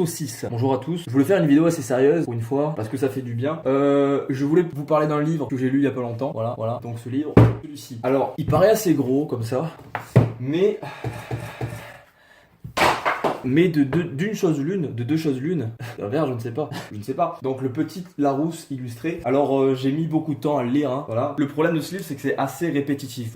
saucisse. Bonjour à tous. Je voulais faire une vidéo assez sérieuse pour une fois parce que ça fait du bien. Je voulais vous parler d'un livre que j'ai lu il y a pas longtemps. Voilà. Donc ce livre, celui-ci. Alors, il paraît assez gros comme ça, mais de deux choses l'une, vers je ne sais pas. Donc le petit Larousse illustré. Alors j'ai mis beaucoup de temps à le lire, hein, voilà. Le problème de ce livre c'est que c'est assez répétitif.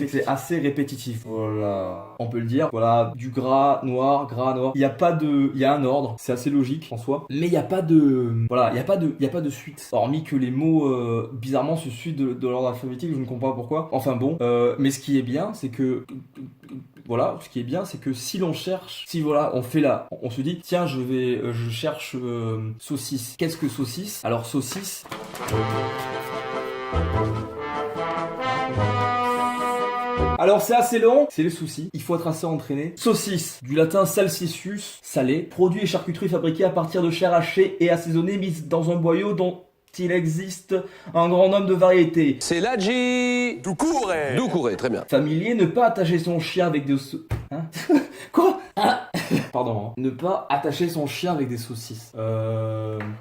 C'est assez répétitif. Voilà. On peut le dire. Voilà, du gras noir. Il y a un ordre, c'est assez logique en soi, mais il y a pas de suite. Hormis que les mots bizarrement se suivent de l'ordre alphabétique, je ne comprends pas pourquoi. Enfin bon, mais ce qui est bien, c'est que si l'on cherche, on se dit tiens je cherche saucisse. Qu'est-ce que saucisse? Alors saucisse. Alors c'est assez long, c'est le souci, il faut être assez entraîné. Saucisse, du latin salsicius, salé, produit et charcuterie fabriquée à partir de chair hachée et assaisonnée mise dans un boyau dont il existe un grand nombre de variétés. C'est l'adji Doucouré, très bien. Familier, ne pas attacher son chien avec des... Quoi? Pardon, hein. Ne pas attacher son chien avec des saucisses.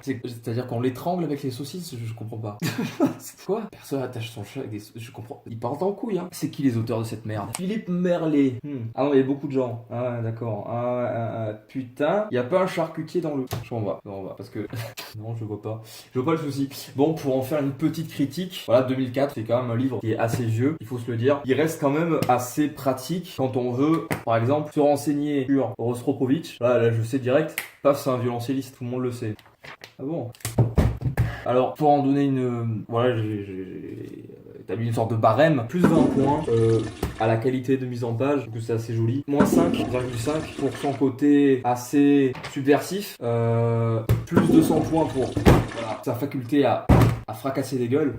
C'est-à-dire qu'on l'étrangle avec les saucisses? Je comprends pas. Quoi? Personne attache son chien avec des saucisses. Je comprends. Ils partent en couille, hein. C'est qui les auteurs de cette merde? Philippe Merlet. Ah non, il y a beaucoup de gens. Ah d'accord. Putain, il y a pas un charcutier dans le... Je m'en vais. Parce que... non, je vois pas. Je vois pas le souci. Bon, pour en faire une petite critique, voilà, 2004, c'est quand même un livre qui est assez vieux, il faut se le dire. Il reste quand même assez pratique quand on veut, par exemple, se renseigner sur Rostropovitch. Là, je sais direct, paf, c'est un violoncelliste, tout le monde le sait. Ah bon? Alors, pour en donner une... Voilà, j'ai établi une sorte de barème. Plus 20 points à la qualité de mise en page, que c'est assez joli. Moins 5,5 pour son côté assez subversif. Plus 200 points pour sa faculté à fracasser des gueules,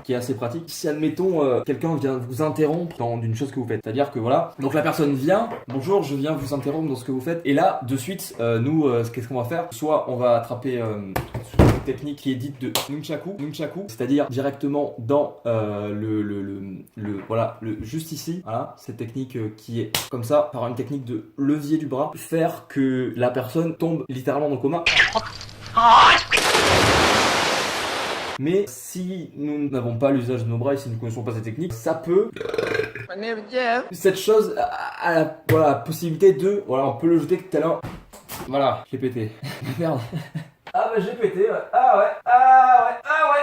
qui est assez pratique. Si admettons quelqu'un vient vous interrompre dans une chose que vous faites, c'est-à-dire que voilà, donc la personne vient, bonjour, je viens vous interrompre dans ce que vous faites, et là de suite nous qu'est-ce qu'on va faire? Soit on va attraper une technique qui est dite de nunchaku, c'est-à-dire directement dans juste ici, voilà, cette technique qui est comme ça, par une technique de levier du bras, faire que la personne tombe littéralement dans le coma. Mais si nous n'avons pas l'usage de nos bras et si nous ne connaissons pas cette technique, ça peut... Cette chose a la possibilité de... Voilà, on peut le jeter tout à l'heure. Voilà, j'ai pété. Merde. Ah bah j'ai pété, ouais. Ah ouais.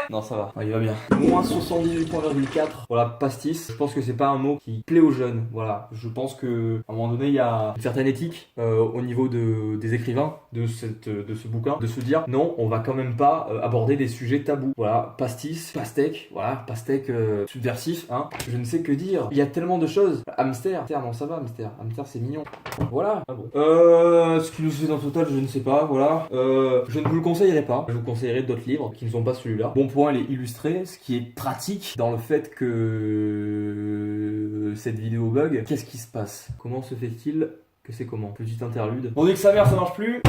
Non, ça va, il va bien. Moins 78,4. Voilà, pastis. Je pense que c'est pas un mot qui plaît aux jeunes. Voilà, je pense que à un moment donné, il y a une certaine éthique au niveau des écrivains de ce bouquin, de se dire non, on va quand même pas aborder des sujets tabous. Voilà, pastis, pastèque, voilà, pastèque subversif, hein. Je ne sais que dire. Il y a tellement de choses. Hamster, non, ça va, hamster c'est mignon. Voilà. Ah bon. Ce qui nous fait dans le total, je ne sais pas. Voilà. Je ne vous le conseillerais pas. Je vous conseillerais d'autres livres qui ne sont pas celui-là. Bon point, elle est illustrée, ce qui est pratique dans le fait que cette vidéo bug. Qu'est-ce qui se passe? Comment se fait-il que c'est comment? Petite interlude. On dit que sa mère ça marche plus.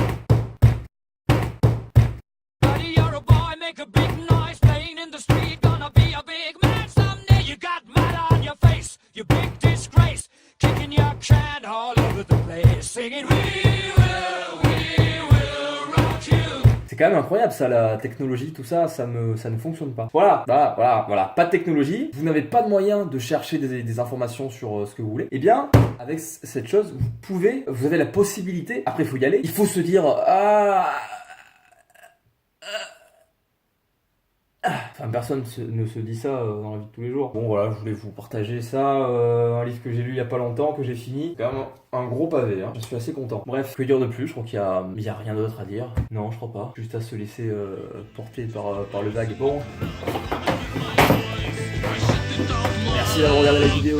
C'est quand même incroyable ça, la technologie, tout ça, ça ne fonctionne pas. Voilà, pas de technologie, vous n'avez pas de moyen de chercher des informations sur ce que vous voulez. Eh bien, avec cette chose, vous avez la possibilité, après il faut y aller, il faut se dire, enfin, personne ne se dit ça dans la vie de tous les jours. Bon voilà, je voulais vous partager ça, un livre que j'ai lu il y a pas longtemps, que j'ai fini. Quand même un gros pavé, hein. Je suis assez content. Bref, que dire de plus? Je crois qu'il y a rien d'autre à dire. Non, je crois pas. Juste à se laisser porter par le vague. Bon. Merci d'avoir regardé la vidéo.